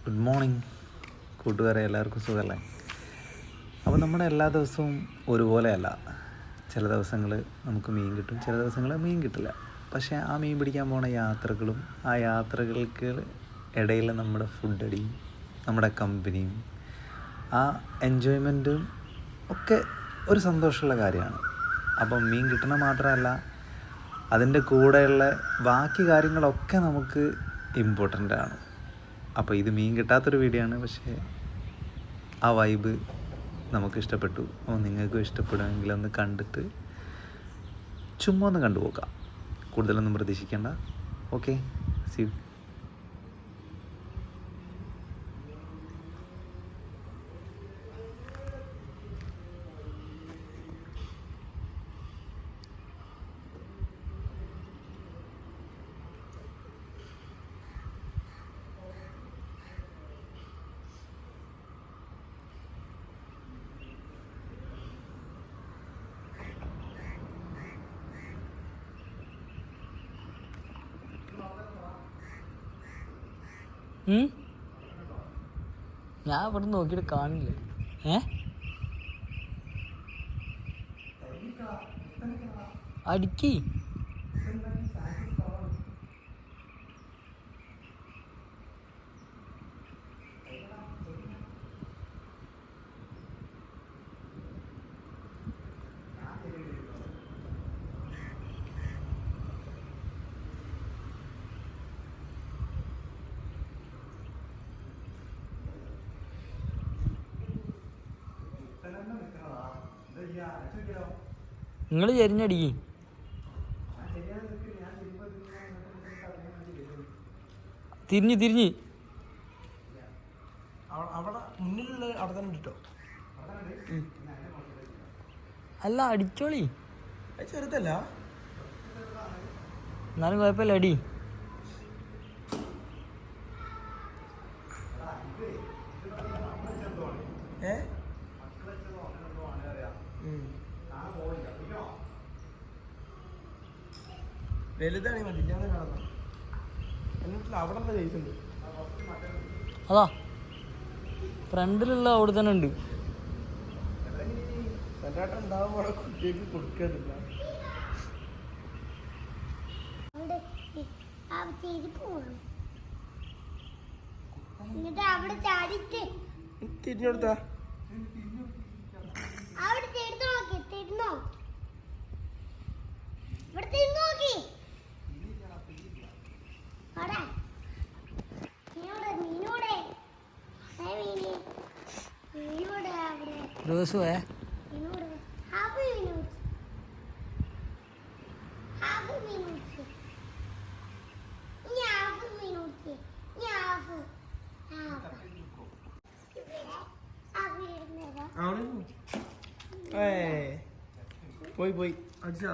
Good morning കൂട്ടുകാരെ, എല്ലാവർക്കും സുഖമല്ലേ? അപ്പോൾ നമ്മുടെ എല്ലാ ദിവസവും ഒരുപോലെയല്ല. ചില ദിവസങ്ങൾ നമുക്ക് മീൻ കിട്ടും, ചില ദിവസങ്ങൾ മീൻ കിട്ടില്ല. പക്ഷേ ആ മീൻ പിടിക്കാൻ പോണ യാത്രകളും ആ യാത്രകൾക്ക് ഇടയിൽ നമ്മുടെ ഫുഡടിയും നമ്മുടെ കമ്പനിയും ആ എൻജോയ്മെൻറ്റും ഒക്കെ ഒരു സന്തോഷമുള്ള കാര്യമാണ്. അപ്പം മീൻ കിട്ടണ മാത്രമല്ല, അതിൻ്റെ കൂടെയുള്ള ബാക്കി കാര്യങ്ങളൊക്കെ നമുക്ക് ഇമ്പോർട്ടൻ്റ് ആണ്. അപ്പോൾ ഇത് മീൻ കിട്ടാത്തൊരു വീഡിയോ ആണ്, പക്ഷേ ആ വൈബ് നമുക്ക് ഇഷ്ടപ്പെട്ടു. അപ്പോൾ നിങ്ങൾക്കും ഇഷ്ടപ്പെടുമെങ്കിൽ ഒന്ന് കണ്ടിട്ട് ചുമ്മാ ഒന്ന് കണ്ടുപോക്കാം. കൂടുതലൊന്നും പ്രതീക്ഷിക്കേണ്ട. Okay, see you. ഞാൻ ഇവിടെ നോക്കിയിട്ട് കാണില്ല. അടിക്കി നിങ്ങൾ ചെരിഞ്ഞടിക്കി. തിരിഞ്ഞ് അവിടെ മുന്നിലുള്ള അവിടെ തന്നെ കിട്ടോ. അല്ല, അടിച്ചോളി. ചെറുതല്ല, എന്നാലും കുഴപ്പമില്ല, അടി. വലുതാണ് മതി. ഞാൻ കാണുന്ന എന്നിട്ടില്ല അവിടെ എന്താ ജയിച്ചുണ്ട്. അതാ ഫ്രണ്ടിലുള്ള അവിടെ തന്നെ ഉണ്ട്. സെൻട്രാട്ടം ഉണ്ടാവുമ്പോൾ കുട്ടികൾക്ക് കൊടുക്കത്തില്ല. തിരിഞ്ഞെടുത്താ റോസുവേ പോയി അടിച്ചാ